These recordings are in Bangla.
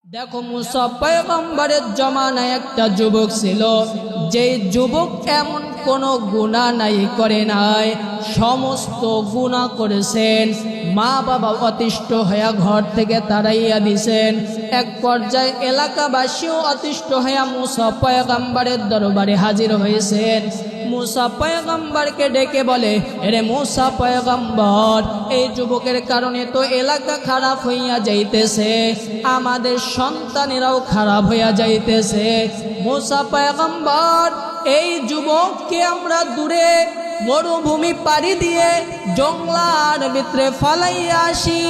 দেখো মুসা পয়গম্বরের জমানায় একটা যুবক ছিল, যেই যুবক এমন কোনো গুনাহ নাই করে নাই, সমস্ত গুনাহ করেছেন। মা বাবা অতিষ্ঠ হয়ে ঘর থেকে তাড়াইয়া দিছেন। এক পর্যায়ে এলাকাবাসীও অতিষ্ঠ হয়ে মুসা পয়গম্বরের দরবারে হাজির হয়েছেন। মুসা পয়গম্বরকে ডেকে বলে, এরে মুসা পয়গম্বর, এই যুবকের কারণে তো এলাকা খারাপ হইয়া যাইতেছে, আমাদের সন্তানেরাও খারাপ হইয়া যাইতেছে। মুসা পয়গম্বর, এই যুবককে আমরা দূরে মরুভূমি পাড়ি দিয়ে জঙ্গলার ভিতরে ফালাইয়া আসি।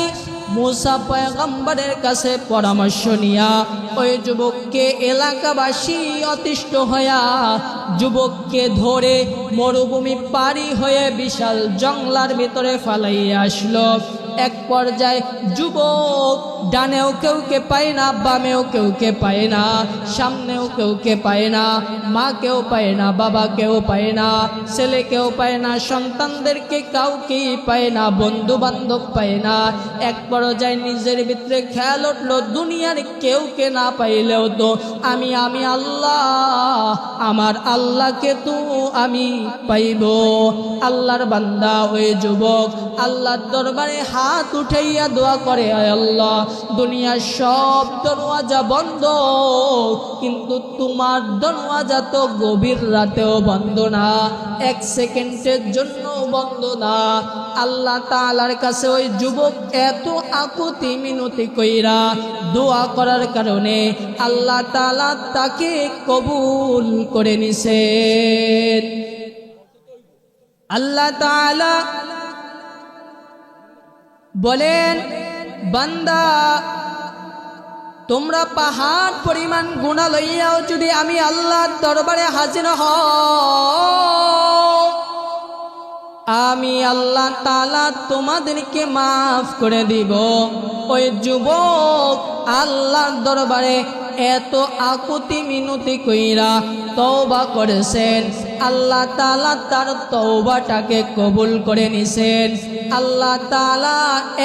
মুসা পয়গম্বরের কাছে পরামর্শ নিয়া ওই যুবককে এলাকাবাসী অতিষ্ঠ হইয়া যুবককে ধরে মরুভূমি পাড়ি হয়ে বিশাল জঙ্গলার ভিতরে ফালাইয়া আসলো। এক পর্যায়ে যুবক ডানেও কেউকে পায় না, বামেও কেউকে পায় না, সামনেও কেউকে পায় না, মাকেও পায় না, বাবাকেও পায় না, ছেলেকেও পায় না, সন্তানদেরকে কাউকেই পায় না, বন্ধু বান্ধব পায় না। এক পর্যায়ে নিজের ভিতরে খেয়াল উঠলো, দুনিয়ার কেউকে না পাইলেও তো আমি আল্লাহ, আমার আল্লাহকে তো আমি পাইব। আল্লাহর বান্দা ওই যুবক আল্লাহর দরবারে হাত উঠাইয়া দোয়া করে, আয় আল্লাহ, দুনিয়ার সব দরওয়াজা বন্ধ, কিন্তু তোমার দরওয়াজা তো গভীর রাতেও বন্ধ না, এক সেকেন্ডের জন্য বন্ধ না। আল্লাহ তাআলার কাছে ওই যুবক এত আকুতি মিনতি কইরা দোয়া করার কারণে আল্লাহ তাআলা তাকে কবুল করে নিছেন। আল্লাহ তাআলা বলেন, বান্দা, তোমরা পাহাড় পরিমাণ গুনাহ লইয়াও যদি আমি আল্লাহর দরবারে হাজির হও, আমি আল্লাহ তাআলা তোমাদেরকে মাফ করে দিব। ওই যুবক আল্লাহর দরবারে এত আকুতি মিনতি কইরা তওবা করেছেন, আল্লাহ তাআলা তার তওবাটাকে কবুল করে নিছেন। আল্লাহ তাআলা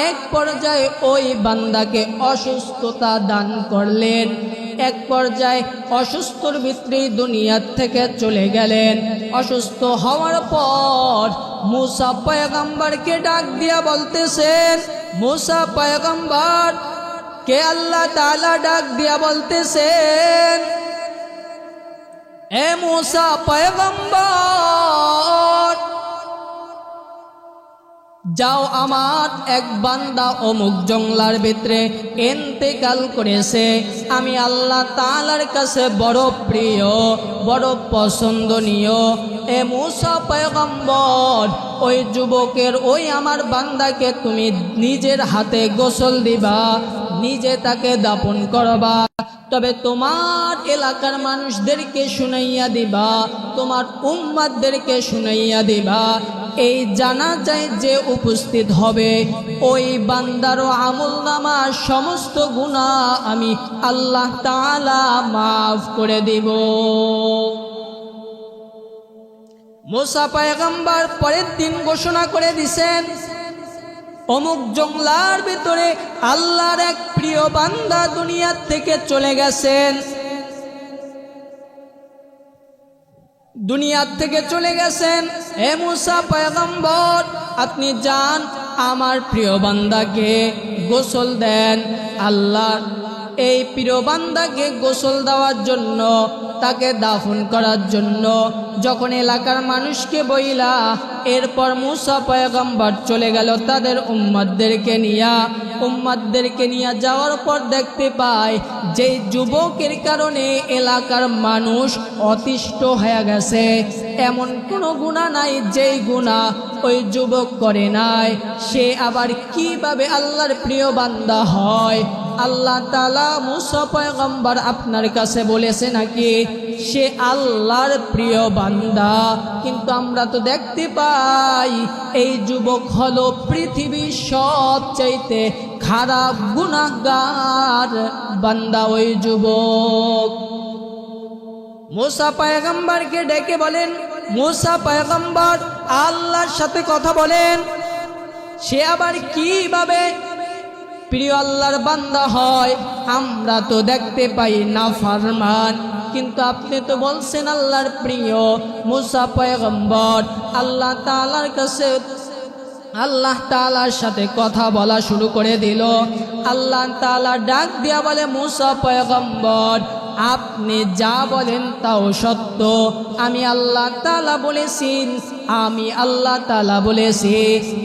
এক পর্যায়ে ওই বান্দাকে অসুস্থতা দান করলেন। এক পর্যায়ে অসুস্থর ভিতরে দুনিয়া থেকে চলে গেলেন। অসুস্থ হওয়ার পর মুসা পয়গম্বরকে ডাক দিয়া বলতেছেন, মুসা পয়গম্বর কে আল্লাহ তাআলা ডাক দিয়া বলতেছেন, এ মুসা পয়গম্বর, যাও, আমার এক বান্দা অমুক জঙ্গলার ভিতরে ইন্তেকাল করেছে, আমি আল্লাহ তাআলার কাছে বড় প্রিয়, বড় পছন্দনীয়। এ মুসা পয়গম্বর, ওই যুবকের ওই আমার বান্দাকে তুমি নিজের হাতে গোসল দিবা, নিজে তাকে দাফন করবা, তবে তোমার এলাকার মানুষদেরকে শুনাইয়া দিবা, তোমার উম্মতদেরকে শুনাইয়া দিবা, এই জানাজায় যে উপস্থিত হবে ওই বান্দার আমলনামা সমস্ত গুনাহ আমি আল্লাহ তাআলা মাফ করে দিব। মুসা পয়গম্বর পরের দিন ঘোষণা করে দিছেন, অমুক জঙ্গলার ভিতরে আল্লাহর এক প্রিয় বান্দা দুনিয়া থেকে চলে গেছেন, দুনিয়া থেকে চলে গেছেন। হে মুসা পয়গম্বর, আপনি যান, আমার প্রিয় বান্দাকে গোসল দেন। আল্লাহ এই প্রিয় বান্দাকে গোসল দেওয়ার জন্য, তাকে দাফন করার জন্য যখন এলাকার মানুষকে বইলা, এরপর মুসা পয়গম্বর চলে গেল তাদের উম্মতদেরকে নিয়া যাওয়ার পর দেখতে পায় যে যুবকের কারণে এলাকার মানুষ অতিষ্ঠ হয়ে গেছে। এমন কোনো গুনাহ নাই যেই গুনাহ ওই যুবক করে নাই। সে আবার কিভাবে আল্লাহর প্রিয় বান্দা হয়? আল্লাহ তাআলা মুসা পয়গম্বর আপনার কাছে বলেছে নাকি সে আল্লাহর প্রিয় বান্দা? কিন্তু আমরা তো দেখতে পাই এই যুবক হলো পৃথিবীর সবচাইতে খারাপ গুনাহগার বান্দা ওই যুবক। মুসা পয়গম্বরকে ডেকে বলেন, মুসা পয়গম্বর আল্লাহর সাথে কথা বলেন, সে আবার কিভাবে প্রিয় আল্লাহর বান্দা হয়, আমরা তো দেখতে পাই নাফরমান, কিন্তু আপনি তো বলছেন আল্লাহর প্রিয় মুসা পয়গম্বর আল্লাহ তাআলার কাছে আল্লাহ তাআলার সাথে কথা বলা শুরু করে দিল। আল্লাহ তাআলা ডাক দিয়া বলে, মুসা পয়গম্বর আপনি যা বলেন তাও সত্য, আমি আল্লাহ তাআলা বলেছি, আমি আল্লাহ তাআলা বলেছি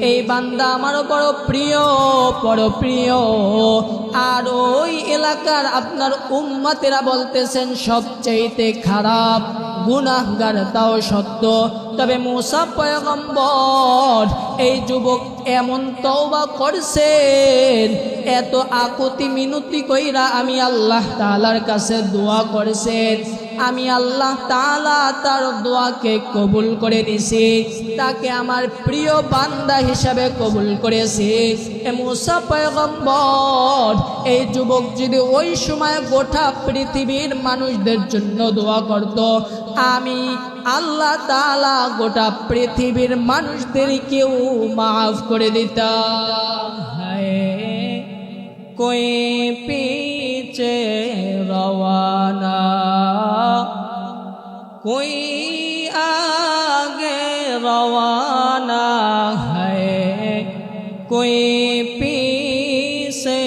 এই বান্দা আমার বড় প্রিয়, বড় প্রিয়। আর ওই এলাকার আপনার উম্মতেরা বলতেছেন সবচেয়ে খারাপ গুনাহগার, তাও সত্য। তবে মুসা পয়গম্বর এই যুবক এমন তওবা করছেন, এত আকুতি মিনতি কইরা আমি আল্লাহ তাআলার কাছে দোয়া করেছেন, আমি আল্লাহ তাআলা তার দোয়াকে কবুল করে নিছি, তাকে আমার প্রিয় বান্দা হিসাবে কবুল করেছি। এ মুসা পয়গম্বর এই যুবক যদি ওই সময় গোটা পৃথিবীর মানুষদের জন্য দোয়া করত, আমি আল্লাহ তাআলা গোটা পৃথিবীর মানুষদেরকেও মাফ করে দিতাম। হায় কোই পीछे रवाना कोई आगे रवाना है, कोई पीछे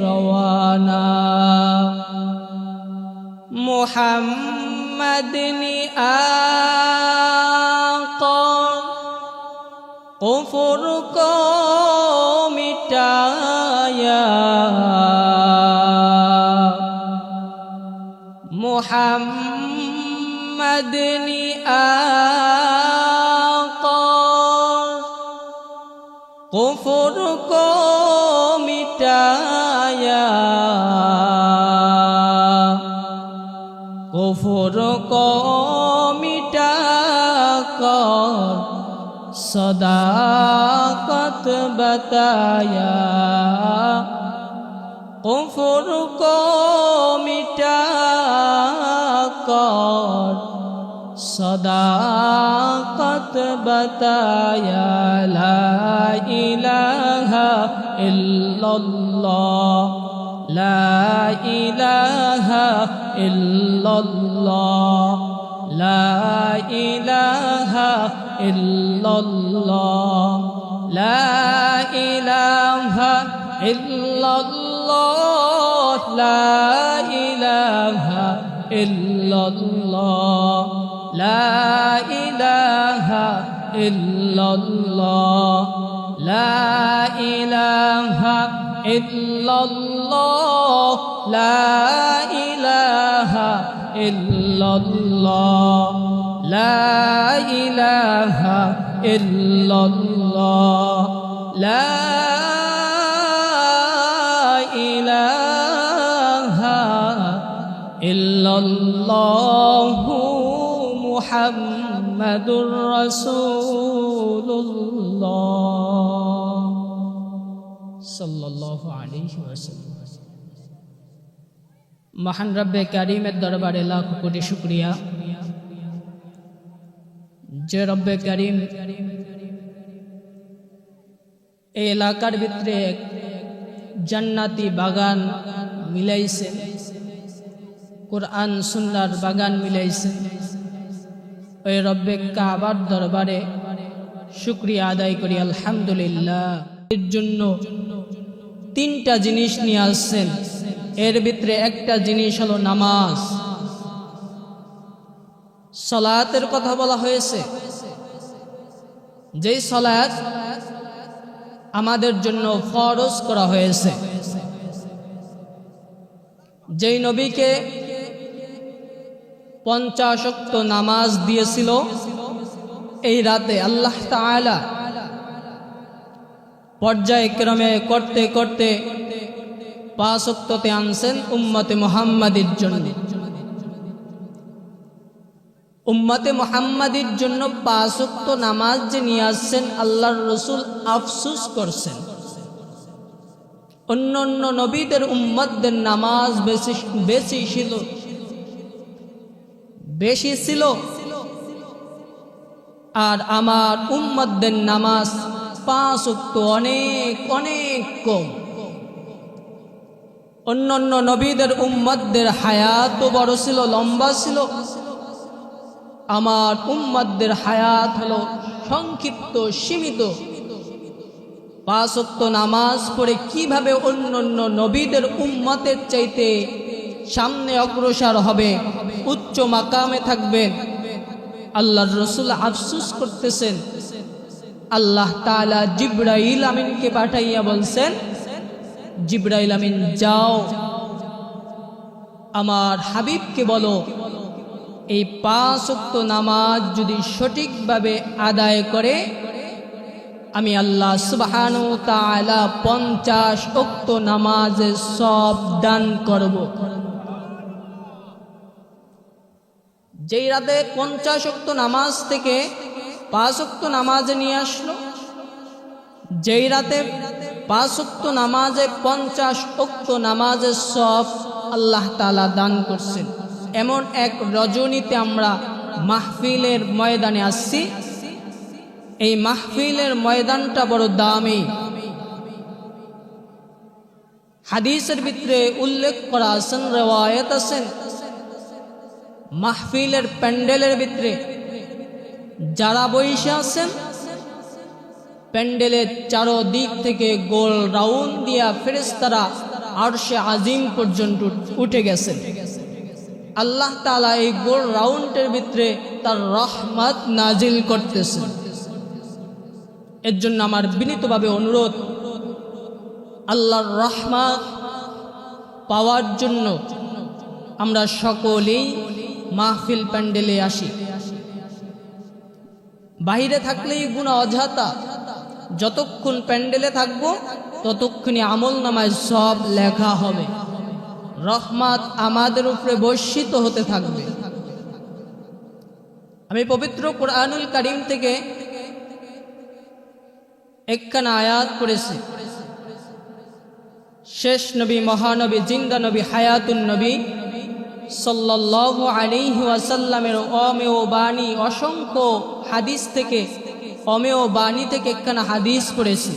रवाना। मोहम्मद ने आका कुफ्र को मिटाया, मोहम्मद ने आका कुफ्र को मिटाया, कुफ्र को मिटाकर सदाकत बताया, कुफ्र को मिटाकर सदाकत बताया। ला इलाहा इल्लल्लाह, ला इलाहा इल्लल्लाह, ला इलाहा इल्लल्लाह, ला इलाहा इल्लल्लाह, ला इलाहा इल्लल्लाह, ला इलाहा इल्लल्लाह, ला इलाहा इल्लल्लाह, ला इलाहा इल्लल्लाह, ला इलाहा इल्लल्लाह, ला इलाहा इल्लल्लाहु मुहम्मदुर रसूलुल्लाह सल्लल्लाहु अलैहि वसल्लम। महान रब्बे करीमेर दरबारे लाख कोटी शुक्रिया जे रब्बे करीम এই এলাকার ভিতরে এক জান্নাতি বাগান মিলাইছেন, কোরআন সুন্নাহর বাগান মিলাইছেন। ওই রব্বে কাবার দরবারে শুকরিয়া আদায় করি আলহামদুলিল্লাহ। এর জন্য তিনটা জিনিস নিয়ে আসছেন, এর ভিতরে একটা জিনিস হলো নামাজ। সালাতের কথা বলা হয়েছে, যেই সালাত আমাদের জন্য ফরজ করা হয়েছে, যেই নবীকে 50 ওয়াক্ত নামাজ দিয়েছিল, এই রাতে আল্লাহ তাআলা পর্যায়ক্রমে করতে করতে 5 ওয়াক্ততে আনছেন উম্মতে মুহাম্মাদির জন্য। উম্মতে মুহাম্মাদির জন্য 5 ওয়াক্ত নামাজ যে নিয়ে আসছেন, আল্লাহর রাসূল আফসোস করছেন অন্য অন্য নবীদের উম্মতদের নামাজ বেশি ছিল আর আমার উম্মতদের নামাজ 5 ওয়াক্ত অনেক অনেক কম। অন্যান্য নবীদের উম্মতদের হায়াত বড় ছিল, লম্বা ছিল। আমার উম্মতদের হায়াত হলো সংক্ষিপ্ত, সীমিত। 5 ওয়াক্ত নামাজ পড়ে কিভাবে অন্যান্য নবীদের উম্মতের চাইতে সামনে অগ্রসর হবে, উচ্চ মাকামে থাকবেন। আল্লাহর রাসূল আফসোস করতেছেন। আল্লাহ তাআলা জিবরাইল আমিনকে পাঠাইয়া বলছেন, জিবরাইল আমিন যাও আমার হাবিবকে বলো এই 5 ওয়াক্ত নামাজ যদি সঠিকভাবে আদায় করে আমি আল্লাহ সুবহানাহু ওয়া তাআলা 50 ওয়াক্ত নামাজের সওয়াব দান করব। যেই রাতে 50 ওয়াক্ত নামাজ থেকে 5 ওয়াক্ত নামাজে নিয়ে আসলো, যেই রাতে 5 ওয়াক্ত নামাজে 50 ওয়াক্ত নামাজের সওয়াব আল্লাহ তাআলা দান করছেন। এমন এক রজনীতে আমরা মাহফিলের ময়দানে আসছি। এই মাহফিলের ময়দানটা বড় দামি। হাদিসের ভিতরে উল্লেখ করা আছেন, রিওয়ায়াত আছেন, মাহফিলের প্যান্ডেলের ভিতরে যারা বসে আছেন প্যান্ডেলের চারদিক থেকে গোল রাউন্ড দিয়া ফেরেশতারা আরশে আজিম পর্যন্ত উঠে গেছেন। আল্লাহ তাআলা এই গোল রাউন্ডের ভিতরে তার রহমত নাজিল করতেছেন। এর জন্য আমার বিনীতভাবে অনুরোধ, আল্লাহর রহমত পাওয়ার জন্য আমরা সকলেই মাহফিল প্যান্ডেলে আসি। বাইরে থাকলেই গুনাহ অযথা, যতক্ষণ প্যান্ডেলে থাকবো ততক্ষণই আমল নামায় সব লেখা হবে, রহমত আমাদের উপরে বর্ষিত হতে থাকবে। আমি পবিত্র কোরআনুল কারীম থেকে একখানা আয়াত পড়েছি। শেষ নবী, মহানবী, জিন্দা নবী, হায়াতুন নবী সাল্লাল্লাহু আলাইহি ওয়াসাল্লামের অমেয় বাণী, অসংখ্য হাদিস থেকে, অমেয় বাণী থেকে একখানা হাদিস পড়েছি।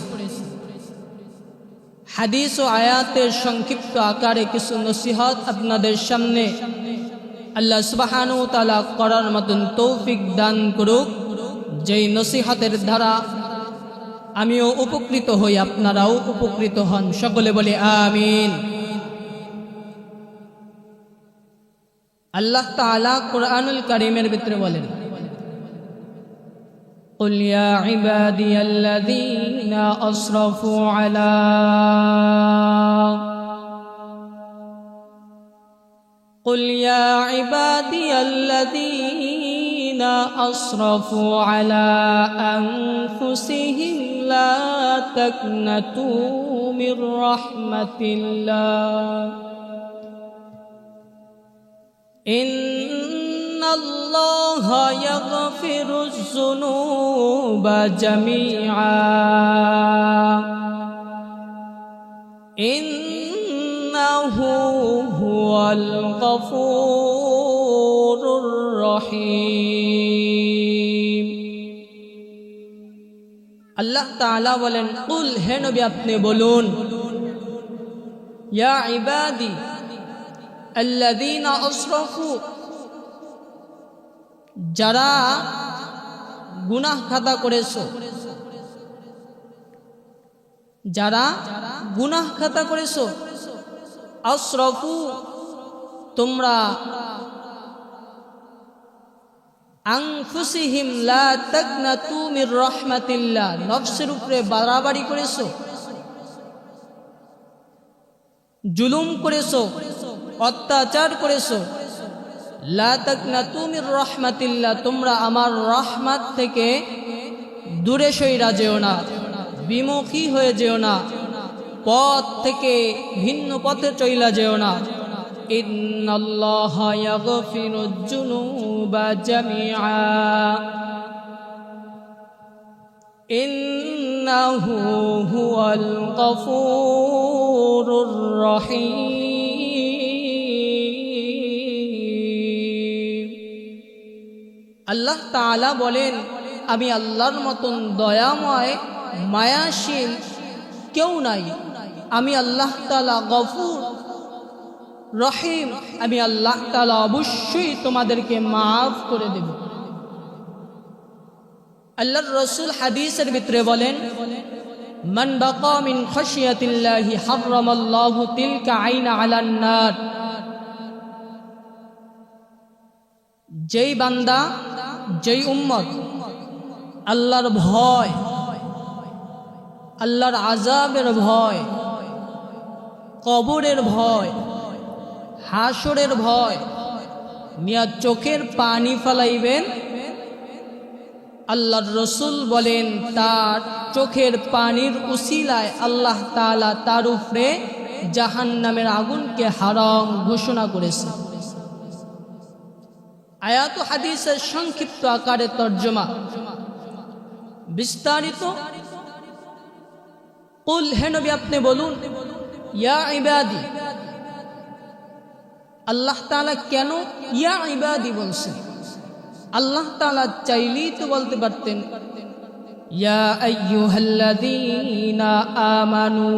হাদিস ও আয়াতের সংক্ষিপ্ত আকারে কিছু নসিহত আপনাদের সামনে আল্লাহ সুবহানাহু ওয়া তাআলা করার মতন তৌফিক দান করুক, যেই নসিহতের দ্বারা আমিও উপকৃত হই, আপনারাও উপকৃত হন। সকলে বলে আমিন। আল্লাহ তাআলা কোরআনুল কারীমের ভিতরে বলেন, قل يا عبادي الذين أسرفوا على قل يا عبادي الذين أسرفوا على أنفسهم لا تقنطوا من رحمة الله إن الله يغفر الذنوب جميعا إنه هو الغفور الرحيم। আল্লাহ তাআলা বলেন, কুল, হে নবী আপনি বলুন, ইয়া ইবাদি আল্লাযীনা আসরাফু, যারা গুনাহ খাতা করেছো, যারা গুনাহ খাতা করেছো, আসরাফু তোমরা, আনফুসিহিম লা তাকনাতু মির রাহমাতিল্লাহ, নফসের উপরে বাড়াবাড়ি করেছো, জুলুম করেছো, অত্যাচার করেছো। লা তাকনাতু মির রাহমাতিল্লাহ, তোমরা আমার রহমত থেকে দূরে সইরা যেও না, বিমুখী হয়ে যেও না, পথ থেকে ভিন্ন পথে চইলা যেও না। ইন্নাল্লাহা ইয়াগফিরুয যুনুবা জামিআ ইন্নাহু হুয়াল গফুরুর রহিম। আল্লাহ তাআলা বলেন, আমি আল্লাহর মতন দয়াময়, মায়াশীল কেউ নাই। আমি আল্লাহ তাআলা গফুর, রহিম, আমি আল্লাহ তাআলা অবশ্যই তোমাদেরকে মাফ করে দেব। আল্লাহর রাসূল হাদিসের ভিতরে বলেন, মান বাকা মিন খাশিয়াতিল্লাহি হারামাল্লাহু তিলকা আইনা আলান নার। যেই বান্দা, যেই উম্মত আল্লাহর ভয়, আল্লাহর আযাবের ভয়, কবরের ভয়, হাসরের ভয় নিয়া চোখের পানি ফেলাইবেন, আল্লাহর রাসূল বলেন তার চোখের পানির উসিলায় আল্লাহ তাআলা তার উপরে জাহান্নামের আগুনকে হারাম ঘোষণা করেছে। আয়াত ও হাদিসের সংক্ষিপ্ত আকারে তর্জমা, বিস্তারিত কুল, হে নবী আপনি বলুন, ইয়া ইবাদি। আল্লাহ তাআলা কেন ইয়া ইবাদি বলছেন? আল্লাহ তাআলা চাইলেই তো বলতে পারতেন ইয়া আইয়ুহাল্লাযীনা আমানু,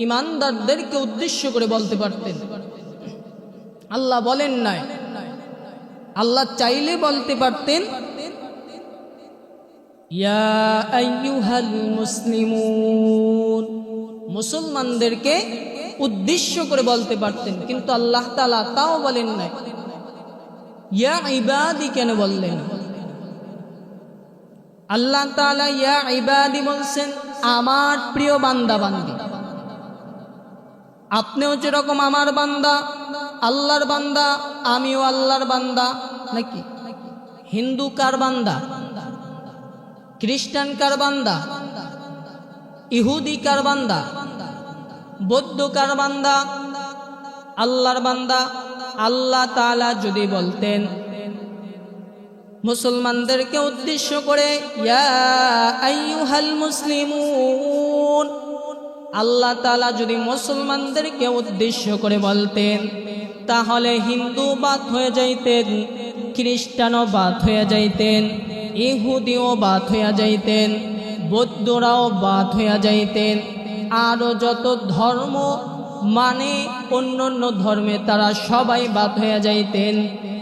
ঈমানদারদেরকে উদ্দেশ্য করে বলতে পারতেন। আল্লাহ বলেন নাই। আল্লাহ চাইলে বলতে পারতেন ইয়া আইয়ুহাল মুসলিমুন, মুসলমানদেরকে উদ্দেশ্য করে বলতে পারতেন, কিন্তু আল্লাহ তাআলা তাও বলেন নাই। ইয়া ইবাদি কেন বললেন? আল্লাহ তাআলা ইয়া ইবাদি বলছেন আমার প্রিয় বান্দা বান্দি। আপনিও যেরকম আমার বান্দা, আল্লাহর বান্দা, আমিও আল্লাহর বান্দা। নাকি হিন্দু কার বান্দা? খ্রিস্টান কার বান্দা? ইহুদি কার বান্দা? বৌদ্ধ কার বান্দা? আল্লাহর বান্দা। আল্লাহ তাআলা যদি বলতেন মুসলমানদেরকে উদ্দেশ্য করে ইয়া আইয়ুহাল মুসলিমুন, আল্লাহ তাআলা যদি মুসলমানদেরকে উদ্দেশ্য করে বলতেন, তাহলে হিন্দু বাদ হয়ে যাইতেন, খ্রিস্টানও বাদ হয়ে যাইতেন, ইহুদিও বাদ হয়ে যাইতেন, বৌদ্ধরাও বাদ হয়ে যাইতেন, আরও যত ধর্ম মানে অন্য ধর্মে তারা সবাই বাদ হয়ে যাইতেন।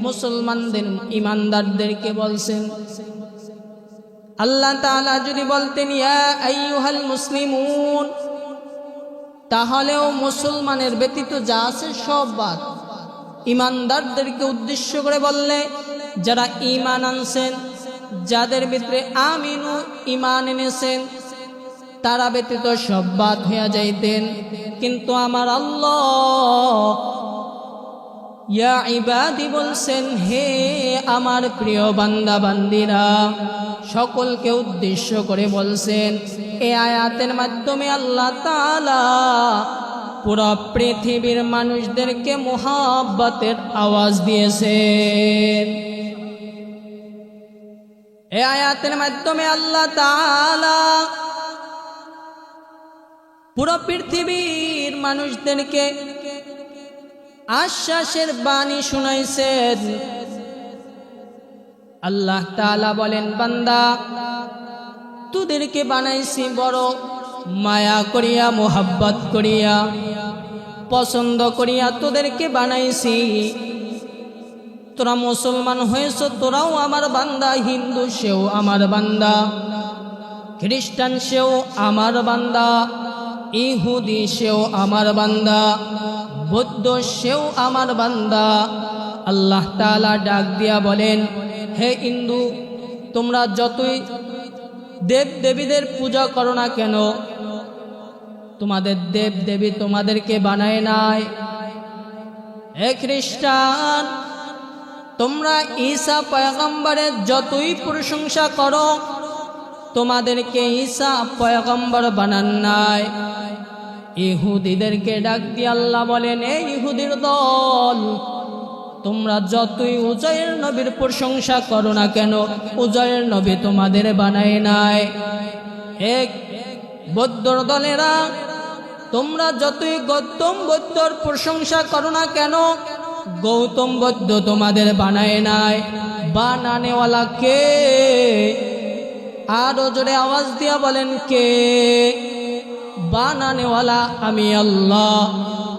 মুসলমানদের ঈমানদারদেরকে বলছেন। আল্লাহ তাআলা যদি বলতেন ইয়া আইয়ুহাল মুসলিমুন, তাহলেও মুসলমানের ব্যতীত যা আছে সব বাদ। ঈমানদারদেরকে উদ্দেশ্য করে বললে যারা ঈমান আনছেন, যাদের ভিতরে আমিনু ঈমান এনেছেন, তারা ব্যতীত সব বাদ হয়ে যাইতেন। কিন্তু আমার আল্লাহ ইয়া ইবাদি বলছেন হে আমার প্রিয় বান্দা বান্দিরা, সকলকে উদ্দেশ্য করে বলছেন। এই আয়াতের মাধ্যমে আল্লাহ তাআলা পুরো পৃথিবীর মানুষদেরকে মুহাব্বতের আওয়াজ দিয়েছেন। এই আয়াতের মাধ্যমে আল্লাহ তাআলা পুরো পৃথিবীর মানুষদেরকে আশ্বাসের বাণী শুনাইছেন। আল্লাহ তাআলা বলেন, বান্দা তোদেরকে বানাইছি বড় মায়া করিয়া, মোহাব্বত করিয়া, পছন্দ করিয়া তোদেরকে বানাইছি। তোরা মুসলমান হয়েছ, তোরাও আমার বান্দা। হিন্দু সেও আমার বান্দা, খ্রিস্টান সেও আমার বান্দা, ইহুদি সেও আমার বান্দা, বৌদ্ধ সেও আমার বান্দা। আল্লাহ তাআলা ডাক দিয়া বলেন, হে হিন্দু, তোমরা যতই দেব দেবীদের পূজা করো না কেন, তোমাদের দেব দেবী তোমাদেরকে বানায় নাই। হে খ্রিস্টান, তোমরা ঈসা পয়গম্বরের যতই প্রশংসা করো, তোমাদেরকে ঈসা পয়গম্বর বানান নাই। ইহুদিদেরকে ডাক দিয়ে আল্লাহ বলেন, এই ইহুদির দল, তোমরা যতই উজাইর নবীর প্রশংসা করো না কেন, উজাইর নবী তোমাদের বানায় নাই। এক বৌদ্ধর দলেরা, তোমরা যতই গৌতম বুদ্ধর প্রশংসা করো না কেন, গৌতম বুদ্ধ তোমাদের বানায় নাই। বানানেওয়ালা কে? আরো জোরে আওয়াজ দিয়া বলেন কে? বানানেওয়ালা আমি আল্লাহ।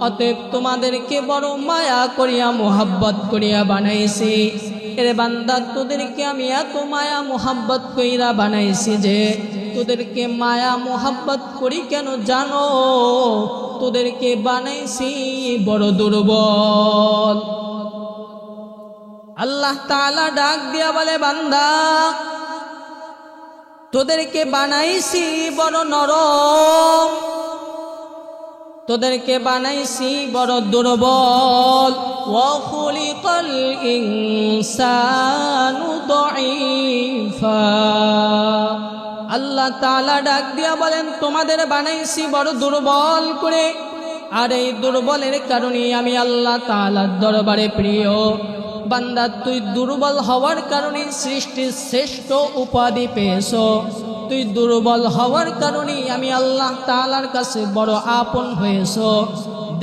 অতএব তোমাদেরকে বড় মায়া করিয়া মোহাব্বত করিয়া বানাইছি। এর বান্দা, তোদেরকে আমি এত মায়া মোহাব্বত কইরা বানাইছি যে তোদেরকে মায়া মোহাব্বত করি কেন জানো? তোদেরকে বানাইছি বড় দুর্বল। আল্লাহ তাআলা ডাক দিয়া বলে, বান্দা তোদেরকে বানাইছি বড় নরম, তোদেরকে বানাইছি বড় দুর্বল। ওয়া খুলিকাল ইনসানু দাঈফা। আল্লাহ তাআলা ডাক দিয়া বলেন, তোমাদের বানাইছি বড় দুর্বল করে, আর এই দুর্বলের কারণে আমি আল্লাহ তাআলার দরবারে প্রিয়। বান্দা, তুই দুর্বল হওয়ার কারণে সৃষ্টির শ্রেষ্ঠ উপাধি পেয়েছো। তুই দুর্বল হওয়ার কারণে আমি আল্লাহ তাআলার কাছে বড় আপন হয়েছো।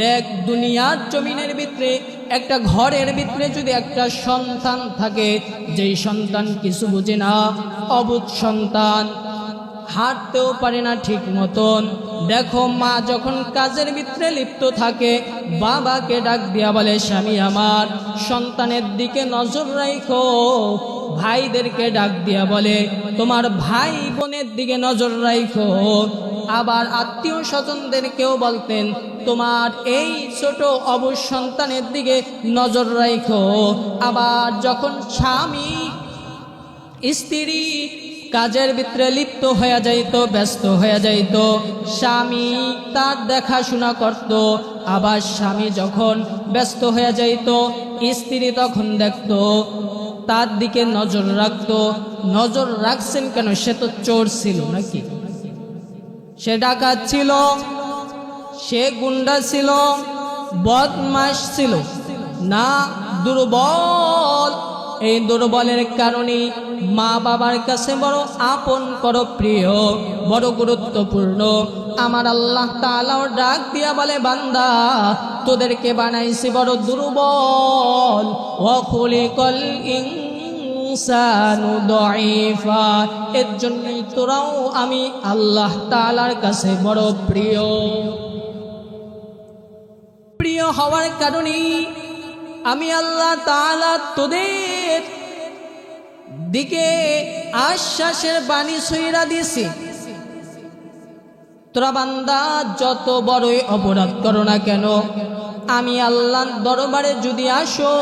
দেখ, দুনিয়ার জমিনের ভিতরে একটা ঘরের ভিতরে যদি একটা সন্তান থাকে, যেই সন্তান কিছু বুঝে না, অবুঝ সন্তান, হাঁটতেও পারে না ঠিক মতন। দেখো, মা যখন কাজের ভিতরে লিপ্ত থাকে, বাবাকে ডাক দিয়া বলে, স্বামী আমার, সন্তানের দিকে নজর রাখো। ভাইদেরকে ডাক দিয়া বলে, তোমার ভাই বোনের দিকে নজর রাখো। আবার আত্মীয় স্বজনদেরকেও বলতেন, তোমার এই ছোট অবুঝ সন্তানের দিকে নজর রাখো। আবার যখন স্বামী স্ত্রী কাজের ভিতরে লিপ্ত হয়ে যাইত, ব্যস্ত হয়ে যাইত, স্বামী তার দেখাশোনা করত। আবার স্বামী যখন ব্যস্ত হয়ে যাইত, স্ত্রী তখন দেখত, তার দিকে নজর রাখত। নজর রাখছেন কেন? সে তো চোর ছিল নাকি? সে ডাকাত ছিল, সে গুন্ডা ছিল, বদমাশ ছিল না? দুর্বল। এই দুর্বলের কারণে মা বাবার কাছে বড় আপন, বড় প্রিয়, বড় গুরুত্বপূর্ণ। আমার আল্লাহ তাআলাও ডাক দিয়া বলে, বান্দা তোদেরকে বানাইছি বড় দুর্বল। ওয়া খুলিকাল ইনসানু দাঈফা। এর জন্যই তোরাও আমি আল্লাহ তাআলার কাছে বড় প্রিয়। প্রিয় হওয়ার কারণে আমি আল্লাহ তাআলা তোদের দিকে আশ্বাসের বাণী ছইরা দিছি। তোরা বান্দা যত বড়ই অপরাধ করো না কেন, আমি আল্লাহর দরবারে যদি আসো,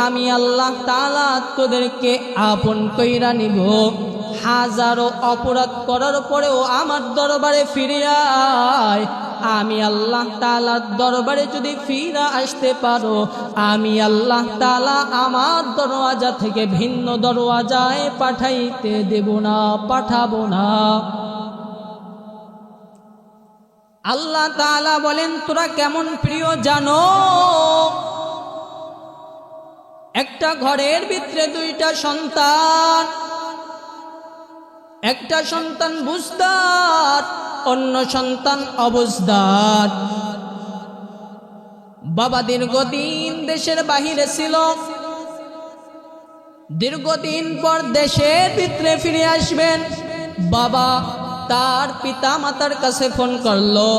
আমি আল্লাহ তাআলা তোদেরকে আপন কইরা নিব। হাজারো অপরাধ করার পরেও আমার দরবারে ফিরে আয়। আমি আল্লাহ তাআলার দরবারে যদি ফিরে আসতে পারো, আমি আল্লাহ তাআলা আমার দরওয়াজা থেকে ভিন্ন দরওয়াজায় পাঠাইতে দেব না, পাঠাবো না। আল্লাহ তাআলা বলেন, তোরা কেমন প্রিয় জানো? একটা ঘরের ভিতরে দুইটা সন্তান, একটা সন্তান বুঝদার, অন্য সন্তান অবুঝদার। বাবা দীর্ঘদিন দেশের বাহিরে ছিল, দীর্ঘদিন পর দেশের ভিতরে ফিরে আসবেন। বাবা তার পিতা মাতার কাছে ফোন করলো,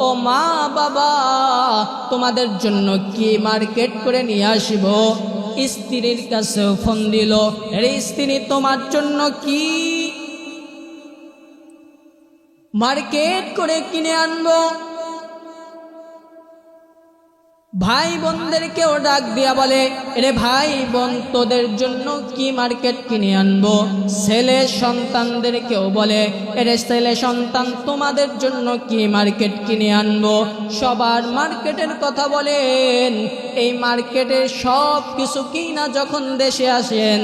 ও মা বাবা, তোমাদের জন্য কি মার্কেট করে নিয়ে আসব? স্ত্রীর কাছেও ফোন দিল, রে স্ত্রী, তোমার জন্য কি মার্কেট করে কিনে আনবো? ভাই বোনদেরকেও ডাক দিয়া বলে, রে ভাই বোন, তোদের জন্য কি মার্কেট কিনে আনবো? ছেলে সন্তানদেরকেও বলে, রে ছেলে সন্তান, তোমাদের জন্য কি মার্কেট কিনে আনবো? সবার মার্কেটের কথা বলেন। এই মার্কেটের সব কিছু কিনা যখন দেশে আসেন,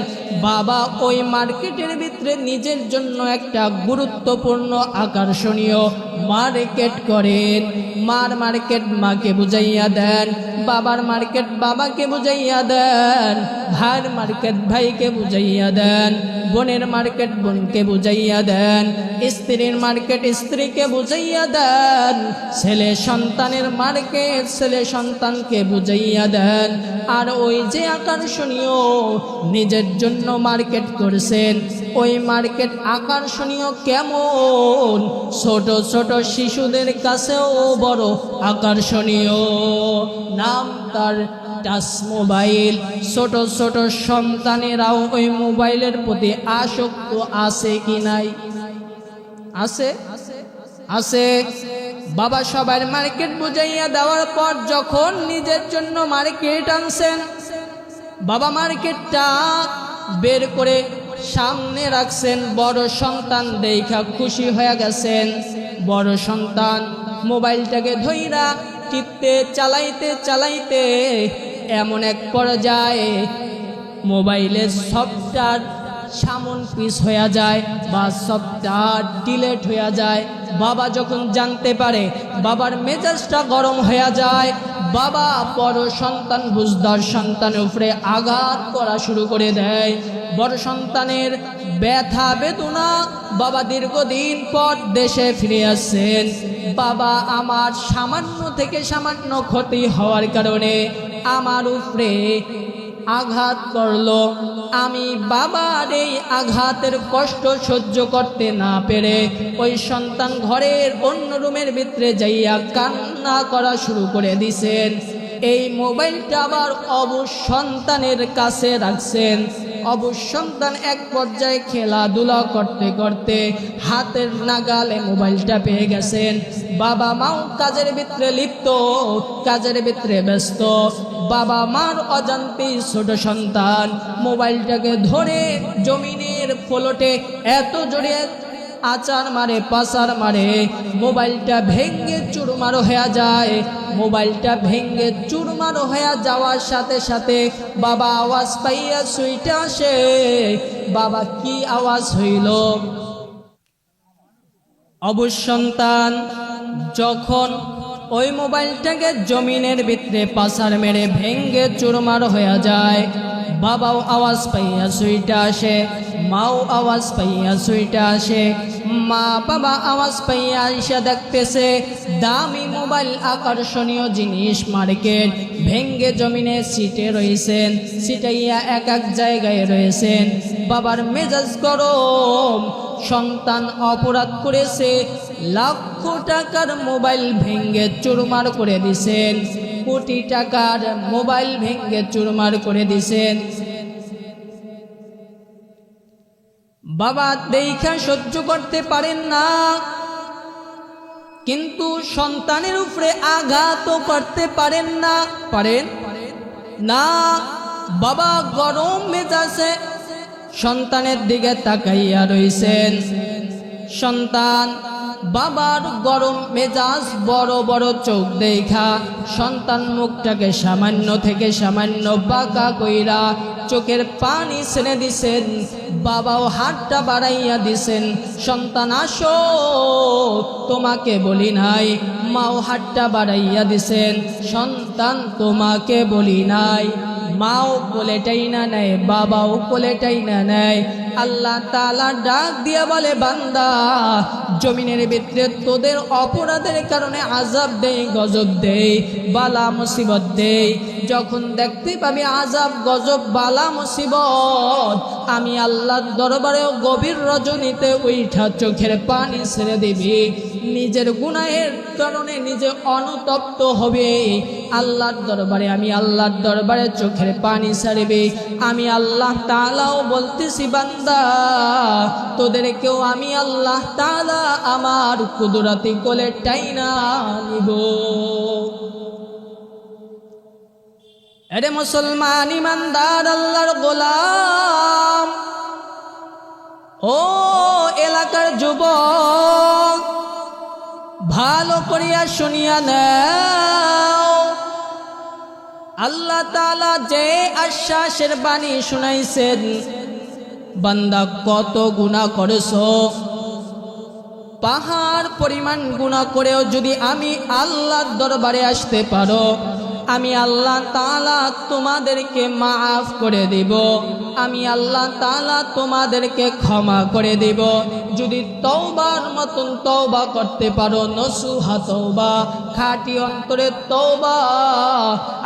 বাবা ওই মার্কেটের ভিতরে নিজের জন্য একটা গুরুত্বপূর্ণ আকর্ষণীয় মার্কেট করেন। মার মার্কেট মাকে বুঝাইয়া দেন, বাবার মার্কেট বাবাকে বুঝাইয়া দেন, ভাইয়ের মার্কেট ভাইকে বুঝাইয়া দেন, বোনের মার্কেট বোনকে বুঝাইয়া দেন, স্ত্রীর মার্কেট স্ত্রীকে বুঝাইয়া দেন, ছেলে সন্তানের মার্কেট ছেলে সন্তানকে বুঝাইয়া দেন। আর ওই যে আকর্ষণীয় নিজের জন্য মার্কেট করছেন, ওই মার্কেট আকর্ষণীয় কেমন, ছোট ছোট শিশুদের কাছেও বড় আকর্ষণীয়। নাম তার টাচ মোবাইল। ছোট ছোট সন্তানেরাও ওই মোবাইলের প্রতি আসক্ত আছে কি নাই? আছে, আছে। বাবা সবার মার্কেট বুঝাইয়া দেওয়ার পর যখন নিজের জন্য মার্কেট আনছেন, বাবা মার্কেটটা বের করে সামনে রাখছেন, বড় সন্তান দেখা খুশি হয়ে গেছেন। বড় সন্তান মোবাইলটাকে ধইরা টিপতে চালাইতে চালাইতে এমন এক পর্যায়ে মোবাইলের সফটওয়্যার সামন পিস হয়ে যায় বা সফটওয়্যার ডিলেট হয়ে যায়। বাবা যখন জানতে পারে, বাবার মেজাজটা গরম হয়ে যায়। বাবা বড় সন্তান বুঝদার সন্তানের উপরে আঘাত করা শুরু করে দেয়। বড় সন্তানের ব্যথা বেদনা। বাবা দীর্ঘদিন পর দেশে ফিরে আসছেন। বাবা আমার সামান্য থেকে সামান্য ক্ষতি হওয়ার কারণে আমার উপরে আঘাত করলো। আমি বাবার এই আঘাতের কষ্ট সহ্য করতে না পেরে ওই সন্তান ঘরের অন্য রুমের ভিতরে যাইয়া কান্না করা শুরু করে দিছেন। এই মোবাইলটা আবার অবুঝ সন্তানের কাছে রাখছেন। অবুঝ সন্তান এক পর্যায়ে খেলাধুলা করতে করতে হাতের নাগালে মোবাইলটা পেয়ে গেছেন। বাবা মাও কাজের ভিতরে লিপ্ত, কাজের ভিতরে ব্যস্ত। বাবা মার অজান্তেই ছোট সন্তান মোবাইলটাকে ধরে জমিনের ফ্লোরে এত জোরে আচার মারে, পাচার মারে, মোবাইলটা ভেঙ্গে চুরমার হয়ে যায়। মোবাইলটা ভেঙ্গে চুরমার হয়ে যাওয়ার সাথে সাথে বাবা আওয়াজ পাইয়া সুইটা আসে। বাবা কি আওয়াজ হইল? অবুঝ সন্তান যখন ওই মোবাইলটাকে জমিনের ভিতরে পাচার মেরে ভেঙ্গে চুরমার হয়ে যায়, বাবাও আওয়াজ পাইয়া সুইটা আসে, মাও আওয়াজ পাইয়া সুইটা আসে। মা বাবা আওয়াজ পাইয়া এসে দেখতেছে দামি মোবাইল, আকর্ষণীয় জিনিস মার্কেট ভেঙ্গে জমিনে সিটে রয়েছেন, সিটাইয়া এক এক জায়গায় রয়েছেন। বাবার মেজাজ গরম। সন্তান অপরাধ করেছে, লাখ টাকার মোবাইল ভেঙ্গে চুরমার করে দিছেন, কোটি টাকার মোবাইল ভেঙ্গে চুরমার করে দিছেন। বাবা দেখা সহ্য করতে পারেন না, কিন্তু সন্তানের উপরে আঘাতও করতে পারেন না। পারেন না? বাবা গরম মেজাজে সন্তানের দিকে তাকাইয়া রইছেন। সন্তান বাবার গরম মেজাজ বড় বড় চোখ দেখা সন্তান মুখটাকে সামান্য থেকে সামান্য বাঁকা কইরা চোখের পানি ছেড়ে দিছেন। বাবাও হাতটা বাড়াইয়া দিছেন, সন্তান আসো, তোমাকে বলি নাই। মাও হাতটা বাড়াইয়া দিছেন, সন্তান তোমাকে বলি নাই। মাও কোলেটাই না নেয়, বাবাও কোলেটাই না নেয়। আল্লাহ তাআলা ডাক দিয়া বলে, বান্দা জমিনের ভিতরে তোদের অপরাধের কারণে আযাব দেই, গজব দেই, বালা মুসিবত দেই। যখন দেখতে পাবি আযাব, গজব, বালা মুসিবত, আমি আল্লাহর দরবারেও গভীর রজনীতে উইঠা চোখের পানি ছেড়ে দিবি। নিজের গুনাহের কারণে নিজে অনুতপ্ত হবে। আল্লাহর দরবারে, আমি আল্লাহর দরবারে চোখের পানি ছাড়বি। আমি আল্লাহ তাআলাও বলতেছি, বান্দা তোদেরকেও আমি আল্লাহ তাআলা আমার কুদরতি কোলে টাইনা নিব। এরে মুসলমান ইমানদার আল্লাহর গোলাম, ও এলাকার যুবক, ভালো করিয়া শুনিয়া নাও। আল্লাহ তাআলা যে আশ্বাসের বাণী শুনাইছেন, বান্দা কত গুনাহ করেছো, পাহাড় পরিমাণ গুনাহ করেও যদি আমি আল্লাহর দরবারে আসতে পারো, আমি আল্লাহ তাআলা তোমাদেরকে মাফ করে দিব। আমি আল্লাহ তাআলা তোমাদেরকে ক্ষমা করে দিব। যদি তওবার মতন তওবা করতে পারো, নসুহা তওবা, খাঁটি অন্তরে তওবা,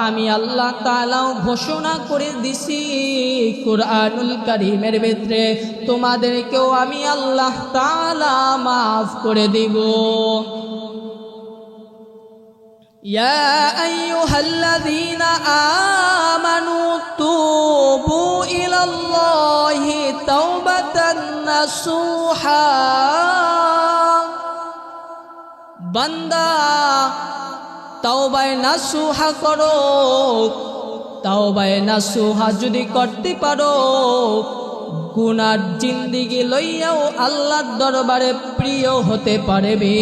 আমি আল্লাহ তাআলাও ঘোষণা করে দিছি কুরআনুল কারীমের ভিতরে তোমাদেরকেও আমি আল্লাহ তাআলা মাফ করে দিব। ইয়া আইয়ুহাল্লাযীনা আমানু তুবু ইলাল্লাহি তাওবাতান নাসুহা। বান্দা তাওবায়ে নাসুহা করো। তাওবায়ে নাসুহা যদি করতে পারো, গুনার জিন্দেগি লইয়াও আল্লাহর দরবারে প্রিয় হতে পারবে,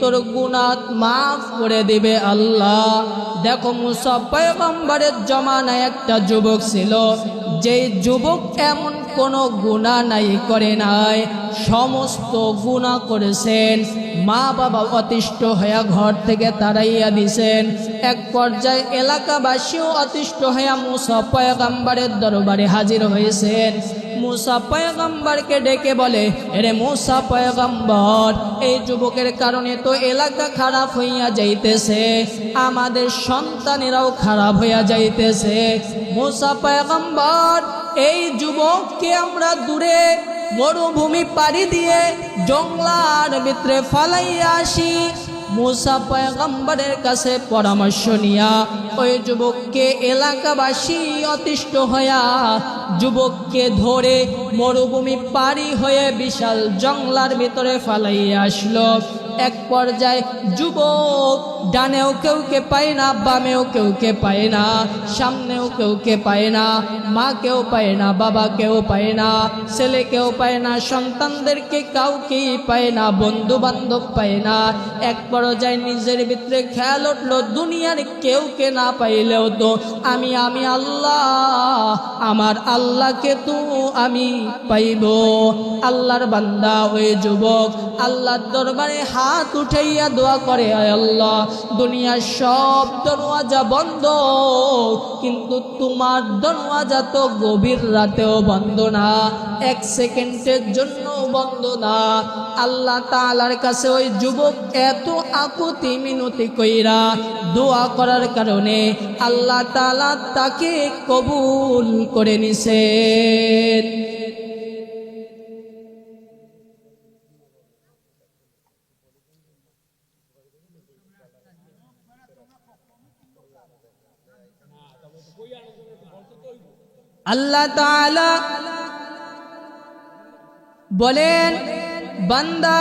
তোর গুনাহ মাফ করে দিবে আল্লাহ। দেখো মুসা পয়গম্বরের জমানায় একটা যুবক ছিল, যেই যুবক এমন কোনো গুনাহ নাই করে নাই, সমস্ত গুনাহ করেছেন। মা বাবা অতিষ্ঠ হয়ে ঘর থেকে তাড়াইয়া দিছেন। এক পর্যায়ে এলাকাবাসীও অতিষ্ঠ হয়ে মুসা পয়গম্বরের দরবারে হাজির হয়েছেন। মুসা পয়গম্বরকে ডেকে বলে, এরে মুসা পয়গম্বর, এই যুবকের কারণে তো এলাকা খারাপ হইয়া যাইতেছে, আমাদের সন্তানেরাও খারাপ হইয়া যাইতেছে। মুসা পয়গম্বর, এই যুবককে আমরা দূরে মরুভূমি পাড়ি দিয়ে জঙ্গলার ভিতরে ফালাইয়া আসি। মুসা পয়গম্বরের কাছে পরামর্শ নিয়া ওই যুবককে এলাকাবাসী অতিষ্ঠ হইয়া যুবককে ধরে মরুভূমি পাড়ি হয়ে বিশাল জঙ্গলার ভিতরে ফালাইয়া আসলো। এক পর্যায়ে যুবক ডানেও কেউকে পায় না, বামেও কেউকে পায় না, সামনেও কেউকে পায় না, মাকেও পায় না, বাবাকেও পায় না, ছেলেকেও পায় না, সন্তানদেরকে কাউকেই পায় না, বন্ধু বান্ধব পায় না। এক পর্যায়ে নিজের ভিতরে খেয়াল উঠলো, দুনিয়ার কেউকে না পাইলেও তো আমি আল্লাহ, আমার আল্লাহকে তো আমি পাইব। আল্লাহর বান্দা ওই যুবক আল্লাহর দরবারে হাত উঠাইয়া দোয়া করে, আয় আল্লাহ, দুনিয়ার সব দরওয়াজা বন্ধ, কিন্তু তোমার দরওয়াজা তো গভীর রাতেও বন্ধ না, এক সেকেন্ডের জন্য বন্ধ না। আল্লাহ তাআলার কাছে ওই যুবক এত আকুতি মিনতি কইরা দোয়া করার কারণে আল্লাহ তাআলা তাকে কবুল করে নিছেন। আল্লাহ তাআলা বলেন, বান্দা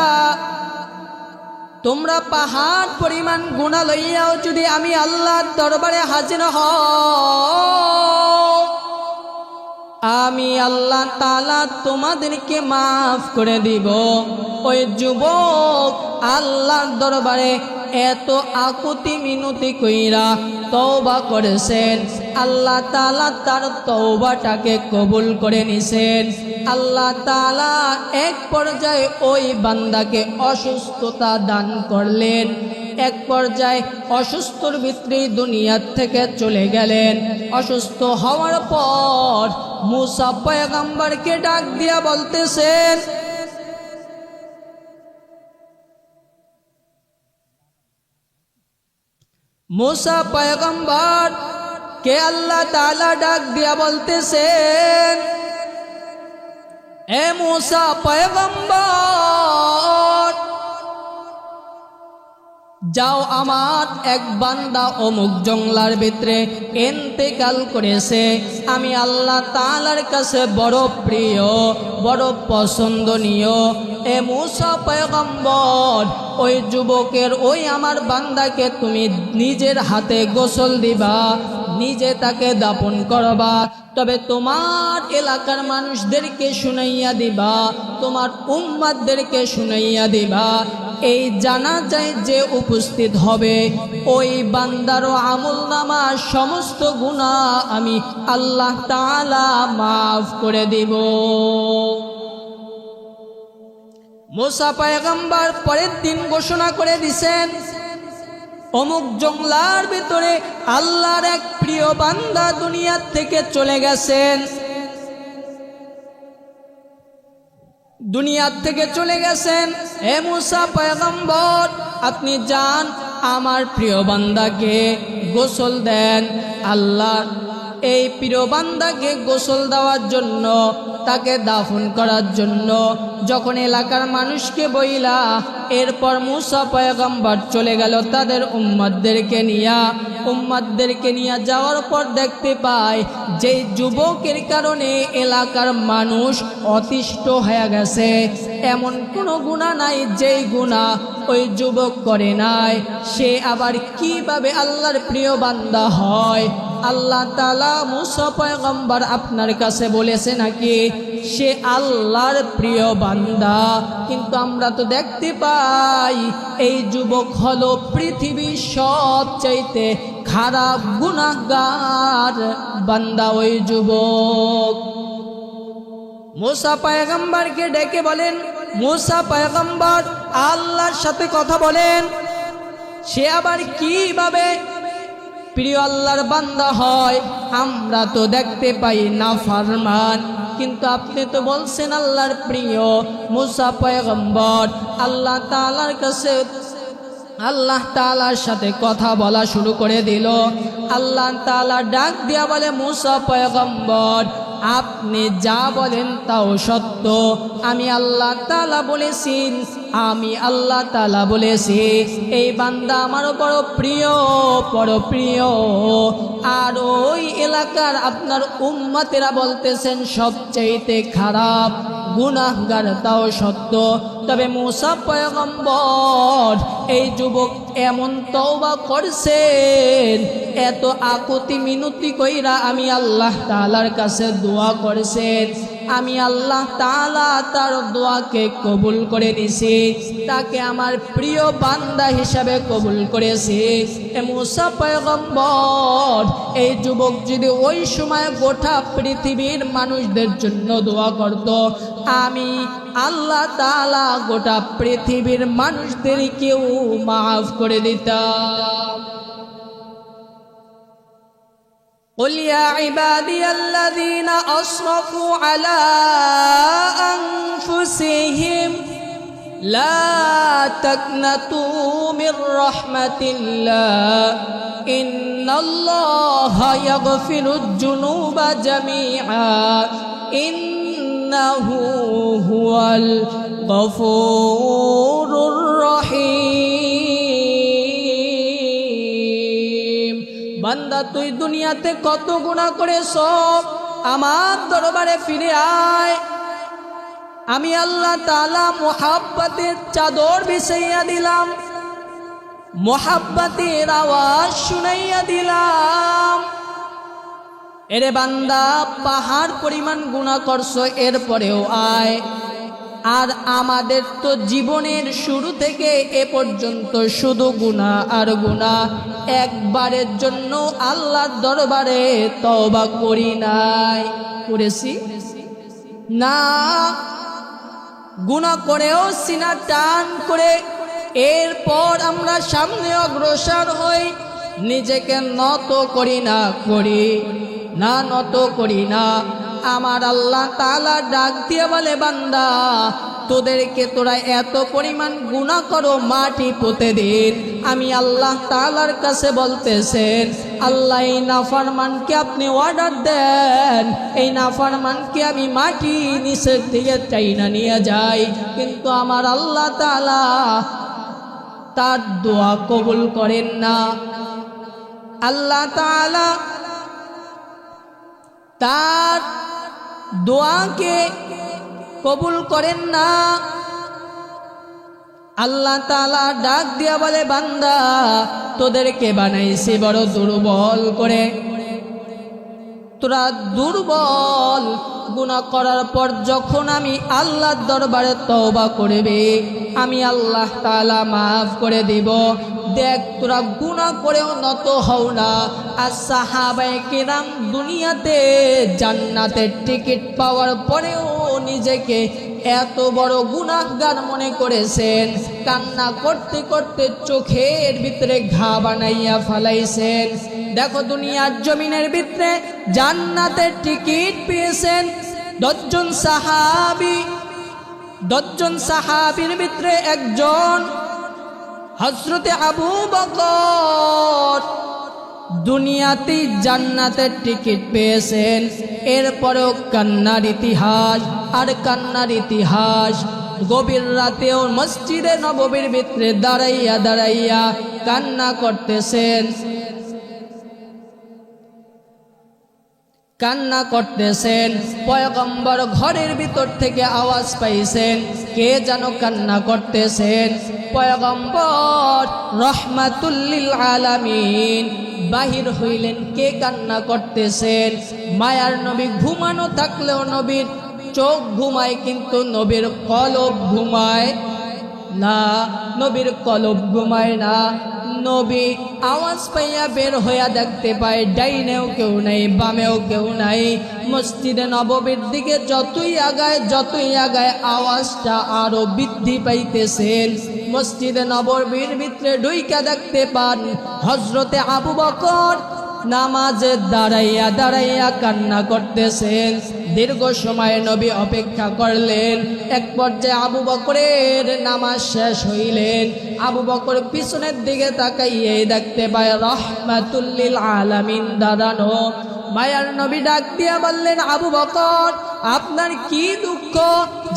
তোমরা পাহাড় পরিমাণ গুনাহ লইয়াও যদি আমি আল্লাহর দরবারে হাজির হও, আমি আল্লাহ তাআলা তোমাদেরকে মাফ করে দিব। ওই যুবক আল্লাহর দরবারে এত আকুতি মিনতি কইরা তওবা করেছেন, আল্লাহ তাআলা তার তওবাটাকে কবুল করে নিছেন। আল্লাহ তাআলা এক পর্যায়ে ওই বান্দাকে অসুস্থতা দান করলেন। এক পর্যায়ে অসুস্থর ভিতরে দুনিয়া থেকে চলে গেলেন। অসুস্থ হওয়ার পর মুসা পয়গম্বরকে ডাক দিয়া বলতেছেন, মুসা পয়গম্বর কে আল্লাহ তাআলা ডাক দিয়া বলতেছেন, এ মুসা পয়গম্বর, যাও, আমার এক বান্দা অমুক জঙ্গলার ভিতরে ইন্তেকাল করেছে, আমি আল্লাহ তাআলার কাছে বড় প্রিয়, বড় পছন্দনীয়। এ মুসা পয়গম্বর, ওই যুবকের ওই আমার বান্দাকে তুমি নিজের হাতে গোসল দিবা, নিজে তাকে দাফন করবা, তবে তোমার এলাকার মানুষদেরকে শুনাইয়া দিবা, তোমার উম্মতদেরকে শুনাইয়া দিবা, এই জানাজায় যে উপস্থিত হবে ওই বান্দারও আমলনামা সমস্ত গুনাহ আমি আল্লাহ তাআলা মাফ করে দিব। মুসা পয়গম্বর পরের দিন ঘোষণা করে দিছেন, অমুক জঙ্গলার ভিতরে আল্লাহর এক প্রিয় বান্দা দুনিয়া থেকে চলে গেছেন, দুনিয়া থেকে চলে গেছেন। হে মুসা পয়গম্বর, আপনি যান, আমার প্রিয় বান্দাকে গোসল দেন, আল্লাহ এই প্রিয় বান্দাকে গোসল দেওয়ার জন্য, তাকে দাফন করার জন্য যখন এলাকার মানুষকে বইলা, এরপর মুসা পয়গম্বর চলে গেল তাদের উম্মতদেরকে নিয়ে যাওয়ার পর দেখতে পায় যে যুবকের কারণে এলাকার মানুষ অতিষ্ঠ হয়ে গেছে। এমন কোনো গুনাহ নাই যেই গুনাহ ওই যুবক করে নাই। সে আবার কিভাবে আল্লাহর প্রিয় বান্দা হয়? আল্লাহ তাআলা মুসা পয়গম্বর আপনার কাছে বলেছে নাকি সে আল্লাহর প্রিয় বান্দা? কিন্তু আমরা তো দেখতে পাই এই যুবক হলো পৃথিবীর সবচাইতে খারাপ গুনাহগার বান্দা ওই যুবক। মুসা পয়গম্বরকে ডেকে বলেন, মুসা পয়গম্বর আল্লাহর সাথে কথা বলেন, সে আবার কিভাবে প্রিয় আল্লাহর বান্দা হয়? আমরা তো দেখতে পাই নাফরমান, কিন্তু আপনি তো বলছেন আল্লাহর প্রিয়। মুসা পয়গম্বর আল্লাহ তাআলার সাথে কথা বলা শুরু করে দিল। আল্লাহ তাআলা ডাক দিয়া বলে, মুসা পয়গম্বর আপনি যা বলেন তাও সত্য। আমি আল্লাহ তাআলা বলেছি এই বান্দা আমার বড় প্রিয়। আর ওই এলাকার আপনার উম্মতেরা বলতেছেন সবচাইতে খারাপ গুনাহগার, তাও সত্য। তবে মুসা পয়গম্বর এই যুবক এমন তওবা করছেন, এত আকুতি মিনতি কইরা আমি আল্লাহ তাআলার কাছে দোয়া করেছেন। আমি আল্লাহ তাআলা তার দোয়াকে কবুল করে নিছি, তাকে আমার প্রিয় বান্দা হিসাবে কবুল করেছি। মুসা পয়গম্বর এই যুবক যদি ওই সময় গোটা পৃথিবীর মানুষদের জন্য দোয়া করত, আমি আল্লাহ তাআলা গোটা পৃথিবীর মানুষদেরকেও মাফ করে দিতাম। قل يا عبادي الذين أسرفوا على أنفسهم لا تقنطوا من رحمة الله إن الله يغفر الذنوب جميعا إنه هو الغفور الرحيم। বান্দা তুই দুনিয়াতে কত গুনাহ করেছ, আমার দরবারে ফিরে আয়। আমি আল্লাহ তাআলা মুহাব্বতের চাদর বিছাইয়া দিলাম, মুহাব্বতের আওয়াজ শুনাইয়া দিলাম। এরে বান্দা পাহাড় পরিমাণ গুনাহ করছো, এরপরেও আয়। আর আমাদের তো জীবনের শুরু থেকে এ পর্যন্ত শুধু গুনাহ আর গুনাহ, একবারের জন্য আল্লাহর দরবারে তওবা করি নাই। করেছি না? গুনাহ করেও সিনা টান করে এরপর আমরা সামনে অগ্রসর হই, নিজেকে নত করি না, নত করি না। আমার আল্লাহ তাআলা ডাক দিয়ে বলে, বান্দা তোদেরকে তোরা এত পরিমাণ গুনাহ করো, মাটি পুঁতে দিন। আমি আল্লাহ তাআলার কাছে বলতেছেন, আল্লাহ এই নাফরমানকে আপনি অর্ডার দেন, এই নাফরমানকে আমি মাটি নিচের থেকে টাইনা নিয়ে যাই। কিন্তু আমার আল্লাহ তাআলা তার দোয়া কবুল করেন না। আল্লাহ তাআলা তার দোয়াকে কবুল করেন না। আল্লাহ তাআলা ডাক দিয়া বলে, বান্দা তোদেরকে বানাইছি বড় দুর্বল করে, তোরা দুর্বল। গুনাহ করার পর যখন আমি আল্লাহর দরবারে তওবা করবে, আমি আল্লাহ তাআলা মাফ করে দিব। দেখ তোরা গুনাহ করেও নত হও না। আর সাহাবায়ে কেরাম দুনিয়াতে জান্নাতের টিকিট পাওয়ার পরেও নিজেকে এত বড় গুনাহগার মনে করেছেন, কান্না করতে করতে চোখের ভিতরে ঘা বানাইয়া ফেলাইছেন। দেখো দুনিয়ার জমিনের ভিতরে জান্নাতের টিকিট পেয়েছেন 10 জন সাহাবী। 10 জন সাহাবীর ভিতরে একজন হযরতে আবু বকর দুনিয়াতেই জান্নাতের টিকিট পেয়েছেন, এরপরেও কান্নার ইতিহাস আর কান্নার ইতিহাস। গভীর রাতেও মসজিদে নববীর ভিতরে দাঁড়াইয়া দাঁড়াইয়া কান্না করতেছেন, কান্না করতেছেন। পয়গম্বর ঘরের ভিতর থেকে আওয়াজ পাইছেন, কে যেন কান্না করতেছেন। পয়গম্বর রহমাতুল লিল আলামিন বাহির হইলেন, কে কান্না করতেছেন। মায়ার নবী ঘুমানো থাকলেও নবীর চোখ ঘুমায়, কিন্তু নবীর কলব ঘুমায় না, নবীর কলব ঘুমায় না। নবী আওয়াজ পাইয়া বের হইয়া দেখতে পায় ডাইনেও কেউ নাই, বামেও কেউ নাই। মসজিদে নববীর দিকে যতই আগায় আওয়াজটা আরো বৃদ্ধি পাইতেছেন। মসজিদে নববীর ভিতরে ঢুইকা দেখতে পান হযরতে আবু বকর নামাজে দাঁড়াইয়া দাঁড়াইয়া কান্না করতেছেন। দীর্ঘ সময় নবী অপেক্ষা করলেন। এক পর্যায়ে আবু বকরের নামাজ শেষ হইলেন। আবু বকর পিছনের দিকে তাকাইয়ে দেখতে পায় রহমাতুল লিল আলামিন দাঁড়ানো। মায়ার নবী ডাক দিয়া বললেন, আবু বকর আপনার কি দুঃখ,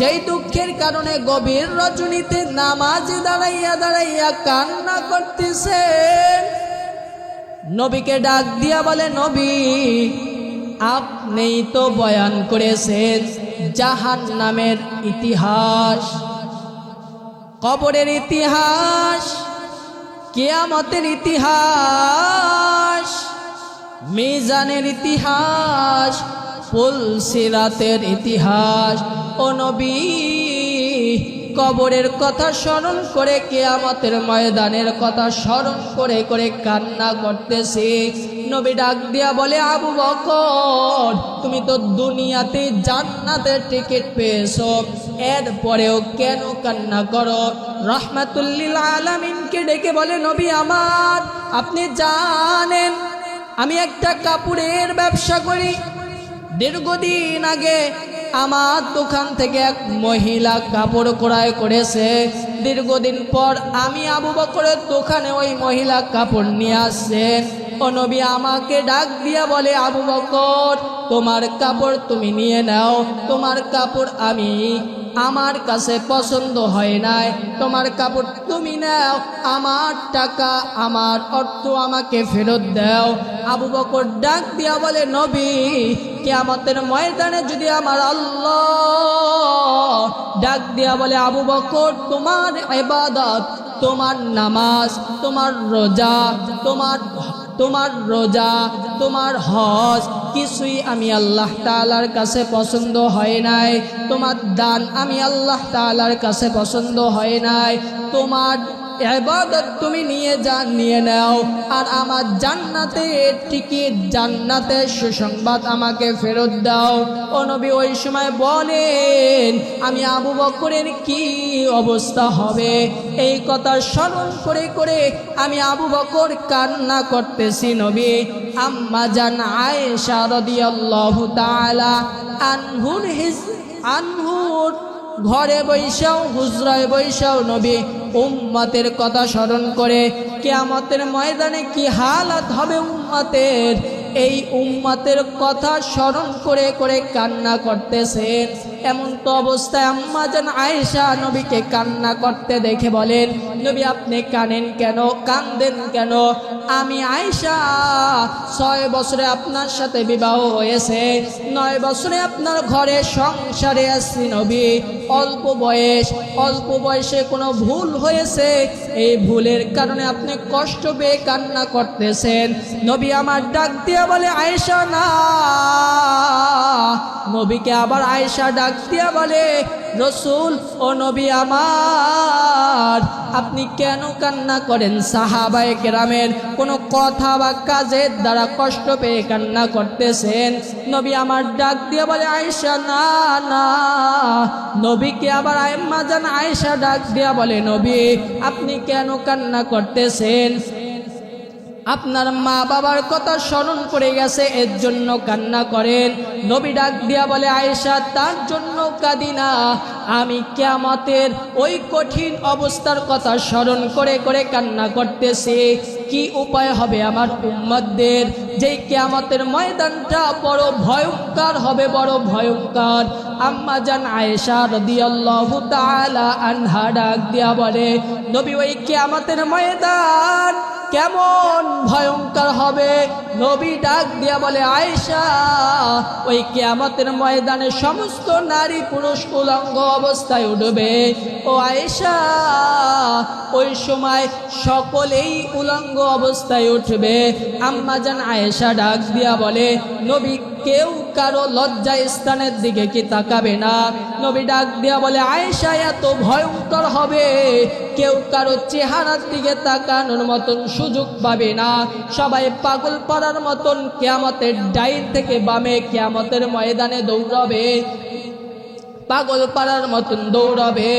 যেই দুঃখের কারণে গভীর রজনীতে নামাজে দাঁড়াইয়া দাঁড়াইয়া কান্না করতেছেন? নবীকে ডাক দিয়া বলে, নবী আপনিই তো বয়ান করেছেন জাহান্নামের ইতিহাস, কবরের ইতিহাস, কিয়ামতের ইতিহাস, মিজানের ইতিহাস, পুলসিরাতের ইতিহাস। ও নবী কবরের কথা স্মরণ করে, কিয়ামতের ময়দানের কথা স্মরণ করে করে কান্না করতেছি। নবী ডাক দিয়া বলে, আবু বকর তুমি তো দুনিয়াতে জান্নাতের টিকিট পেয়েছো, এরপরেও কেন কান্না করো? রহমাতুল লিল আলামিনকে ডেকে বলে, নবী আমার, আপনি জানেন আমি একটা কাপড়ের ব্যবসা করি। দীর্ঘদিন আগে আমার দোকান থেকে এক মহিলা কাপড় ক্রয় করেছে। দীর্ঘদিন পর আমি আবু বকরের দোকানে ওই মহিলা কাপড় নিয়ে আসছেন। ও নবী আমাকে ডাক দিয়া বলে, আবু বকর তোমার কাপড় তুমি নিয়ে নাও, তোমার কাপড় আমার কাছে পছন্দ হয় নাই, তোমার কাপড় তুমি নাও, আমার টাকা আমার অর্থ আমাকে ফেরত দাও। আবু বকর ডাক দিয়া বলে, নবী কিয়ামতের ময়দানে যদি আমার আল্লাহ ডাক দিয়া বলে, আবু বকর তোমার ইবাদত, তোমার নামাজ, তোমার রোজা, তোমার হজ কিছুই আমি আল্লাহ তাআলার কাছে পছন্দ হয় নাই, তোমার দান আমি আল্লাহ তাআলার কাছে পছন্দ হয় নাই, তোমার ইবাদত তুমি নিয়ে নাও, আর আমার জান্নাতের টিকিট, জান্নাতের সুসংবাদ আমাকে ফেরত দাও। ও নবী ওই সময় বলেন, আমি আবু বকরের কি অবস্থা হবে এই কথা স্মরণ করে করে আমি আবু বকর কান্না করতেছি। নবী আম্মা জান আয়েশা রাদিয়াল্লাহু তাআলা আনহুর ঘরে বৈশাও, হুজরায় বৈশাও নবী উম্মতের কথা স্মরণ করে কিয়ামতের ময়দানে কি হালাত হবে উম্মতের, এই উম্মতের কথা স্মরণ করে করে কান্না করতেছেন। এমন তো অবস্থায় আম্মা জান আয়েশা নবীকে কান্না করতে দেখে বলেন, নবী আপনি কাঁদেন কেন? আমি আয়েশা 6 বছরে আপনার সাথে বিবাহ হয়েছে, 9 বছরে আপনার ঘরে সংসারে আছি নবী। অল্প বয়সে কোনো ভুল হয়েছে, এই ভুলের কারণে আপনি কষ্ট পেয়ে কান্না করতেছেন। নবী আমার ডাক দিয়া বলে, আয়েশা না। নবীকে আবার আয়েশা ডাক দিয়া বলে, রসূল ও নবী আমার, আপনি কেন কান্না করেন? সাহাবায়ে কেরামের কোনো কথা বা কাজের দ্বারা কষ্ট পেয়ে কান্না করতেছেন। নবী আমার ডাক দিয়ে বলে, আয়েশা না। নবীকে আবার আম্মা জান আয়েশা ডাক দিয়া বলে, নবী আপনি কেন কান্না করতেছেন? আপনার মা বাবার কথা স্মরণ করে গেছে, এর জন্য কান্না করেন। নবী ডাক দিয়া বলে, আয়েশা তার জন্য কাঁদি না, আমি কিয়ামতের ওই কঠিন অবস্থার কথা স্মরণ করে করে কান্না করতেছি। কি উপায় হবে আমার উম্মতদের, যেই কিয়ামতের ময়দানটা বড় ভয়ঙ্কর হবে, বড় ভয়ঙ্কর। আম্মা জান আয়েশা রাদিয়াল্লাহু তাআলা আনহা ডাক দিয়া বলে, নবী ওই কিয়ামতের ময়দান কেমন ভয়ঙ্কর হবে? নবী ডাক দিয়া বলে, আয়েশা ওই কিয়ামতের ময়দানে সমস্ত নারী পুরুষ উলঙ্গ অবস্থায় উঠবে। ও আয়েশা ওই সময় সকলেই উলঙ্গ অবস্থায় উঠবে। আম্মা জান আয়েশা ডাক দিয়া বলে, নবী কেউ কারো লজ্জা স্থানের দিকে কি তাকাবে না? নবী ডাক দিয়া বলে, আয়েশা এত ভয়ঙ্কর হবে, কেউ কারো চেহারার দিকে তাকানোর মতন সুযোগ পাবে না। সবাই পাগল পাড়ার মতন কিয়ামতের ডাইন থেকে বামে কিয়ামতের ময়দানে দৌড়াবে, পাগল পাড়ার মতন দৌড়াবে।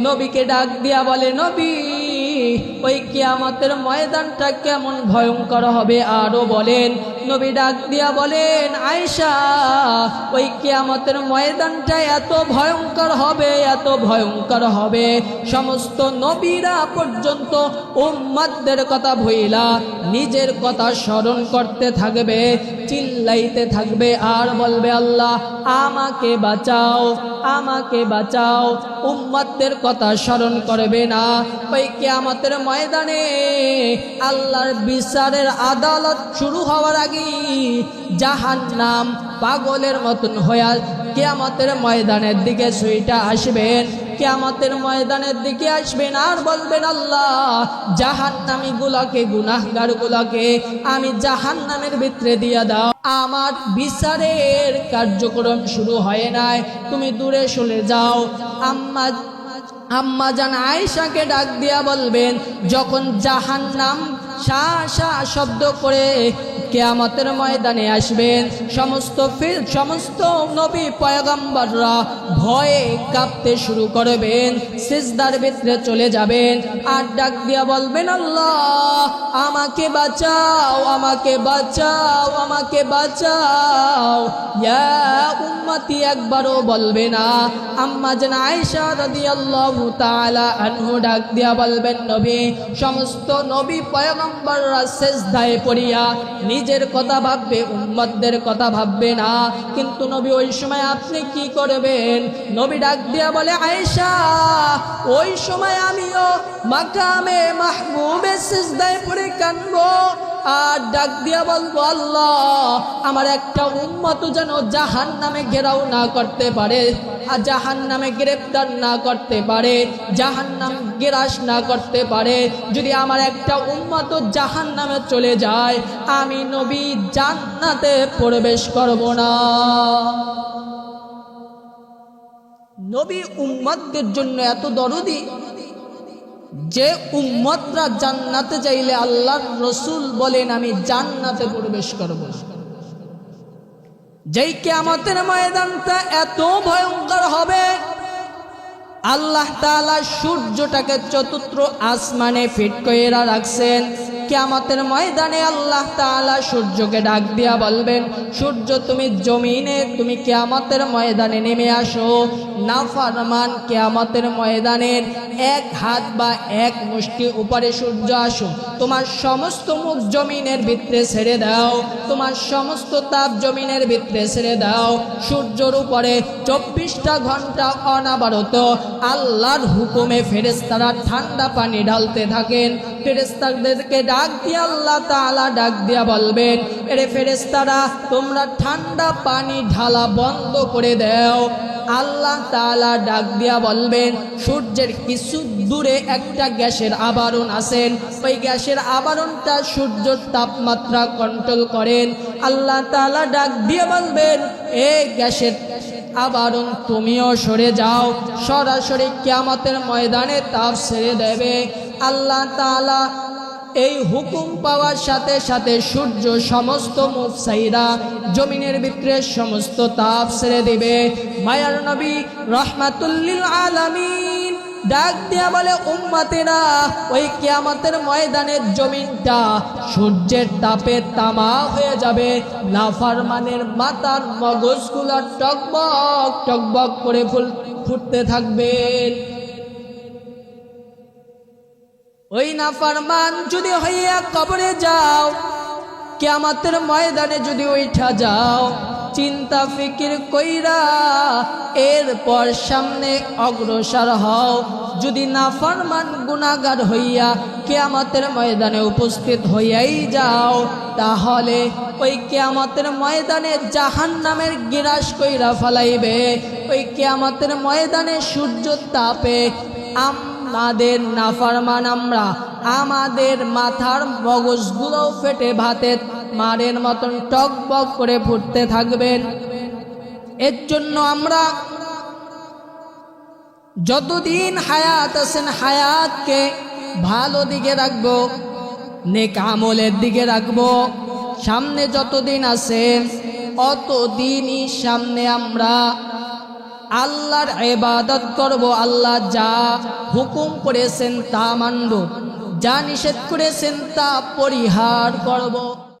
নবীকে ডাক দিয়া বলে, নবী ওই কিয়ামতের ময়দানটা কেমন ভয়ঙ্কর হবে আরো বলেন। নবী ডাক দিয়া বলেন, আয়েশা ওই কিয়ামতের ময়দানটা এত ভয়ঙ্কর হবে, এত ভয়ঙ্কর হবে, সমস্ত নবীরা পর্যন্ত উম্মতদের কথা ভুইলা নিজের কথা স্মরণ করতে থাকবে, চিল্লাইতে থাকবে আর বলবে, আল্লাহ আমাকে বাঁচাও, আমাকে বাঁচাও। উম্মতদের কথা স্মরণ করবে না। ওই কিয়ামতের ময়দানে আল্লাহর বিচারের আদালত শুরু হওয়ার আগে জাহান্নাম পাগলের মতন হয়ে কিয়ামতের ময়দানের দিকে ছুটে আসবেন, কিয়ামতের ময়দানের দিকে আসবেন আর বলবেন, আল্লাহ জাহান্নামী গুলাকে, গুনাহগার গুলাকে আমি জাহান্নামের ভিতরে দিয়ে দাও, আমার বিচারের কার্যক্রম শুরু হয় নাই, তুমি দূরে সরে যাও। আম্মা জান আয়েশাকে ডাক দিয়া বলবেন, যখন জাহান্নাম শা শা শব্দ করে কিয়ামতের ময়দানে আসবেন, সমস্ত নবী পয়গম্বররা ভয়ে কাঁপতে শুরু করবেন, সিজদার ভিতরে চলে যাবেন আর ডাক দিয়া বলবেন, আল্লাহ আমাকে বাঁচাও, আমাকে বাঁচাও, আমাকে বাঁচাও। ইয়া উম্মতি একবারও বলবে না। আম্মা জান আয়েশা রাদিয়াল্লাহু তাআলা আনহু ডাক দিয়া বলবেন, নবী সমস্ত নবী পয়গম্বররা সিজদায় পড়িয়া নিজের কথা ভাববে, উম্মতদের কথা ভাববে না। কিন্তু নবী ওই সময় আপনি কি করবেন? নবী ডাক দিয়া বলে, আয়েশা ওই সময় আমিও মাকামে মাহবুবে সিজদায় পড়ে কাঁদবো আর ডাক দিয়া বলবো, আল্লাহ আমার একটা উম্মত যেন জাহান্নামে ঘেরাও না করতে পারে, আর জাহান্নামে গ্রেফতার না করতে পারে, জাহান্নাম গ্রাস না করতে পারে। যদি আমার একটা উম্মত জাহান্নামে চলে যায়, আমি নবী জান্নাতে প্রবেশ করব না। নবী উম্মতদের জন্য এত দরদি যে উম্মতরা জান্নাতে যাইলে আল্লাহর রাসূল বলেন, আমি জান্নাতে প্রবেশ করব। যেই কিয়ামতের ময়দানটা এত ভয়ঙ্কর হবে, আল্লাহ তাআলা সূর্যটাকে চতুর্থ আসমানে ফিট করে রাখছেন। কিয়ামতের ময়দানে আল্লাহ তাআলা সূর্যকে ডাক দিয়া বলবেন, সূর্য তুমি জমিনে, তুমি কিয়ামতের ময়দানে নেমে আসো। নাফরমান কিয়ামতের ময়দানের এক হাত বা এক মুষ্টি উপরে সূর্য আসো, তোমার সমস্ত মুখ জমিনের ভিতরে ছেড়ে দাও, তোমার সমস্ত তাপ জমিনের ভিতরে ছেড়ে দাও। সূর্যের উপরে 24টা ঘন্টা অনাবরত আল্লাহর হুকুমে ফেরেশতারা ঠান্ডা পানি ঢালতে থাকেন। ফেরেশতাদেরকে ডাক দিয়ে আল্লাহ তাআলা ডাক দিয়া বলবেন, এরে ফেরেশতারা তোমরা ঠান্ডা পানি ঢালা বন্ধ করে দাও। আল্লাহ তাআলা ডাক দিয়া বলবেন, সূর্যের কিছু দূরে একটা গ্যাসের আবরণ আছেন, ওই গ্যাসের আবরণটা সূর্যের তাপমাত্রা কন্ট্রোল করেন। আল্লাহ তাআলা ডাক দিয়ে বলবেন, এই গ্যাসের আবরণ তুমিও সরে যাও, সরাসরি কিয়ামতের ময়দানে তাপ ছেড়ে দেবে। আল্লাহ তাআলা এই হুকুম পাওয়ার সাথে সাথে সূর্য সমস্ত মুখ ছাইরা জমিনের ভিতরে সমস্ত তাপ ছেড়ে দিবে। মায়ার নবী রাহমাতুল লিল আলামিন ডাক দিয়া বলে উম্মতেরা ওই কিয়ামতের ময়দানের জমিনটা সূর্যের তাপে তামা হয়ে যাবে, নাফরমানের মাথার মগজগুলো টকবক টকবক করে ফুটতে থাকবে। ওই নাফরমান যদি হইয়া কবরে যাও, কিয়ামতের ময়দানে যদি উঠা যাও, চিন্তা ফিকির কইরা এরপর সামনে অগ্রসর হও। যদি নাফরমান গুনাহগার হইয়া কিয়ামতের ময়দানে উপস্থিত হইয়াই যাও, তাহলে ওই কিয়ামতের ময়দানে জাহান্নামের গিরাস কইরা ফলাইবে। ওই কিয়ামতের ময়দানে সূর্য তাপে আমাদের নাফরমান আমরা আমাদের মাথার মগজগুলো ফেটে ভাতের মারের মতন টকবক করে ফুটতে থাকবেন। এর জন্য আমরা যতদিন হায়াত আছেন হায়াতকে ভালো দিকে রাখবো, নেক আমলের দিকে রাখবো। সামনে যতদিন আছেন অতদিনই সামনে আমরা আল্লাহর ইবাদত করব, আল্লাহ যা হুকুম করেছেন তা মানব, যা নিষেধ করেছেন তা পরিহার করব।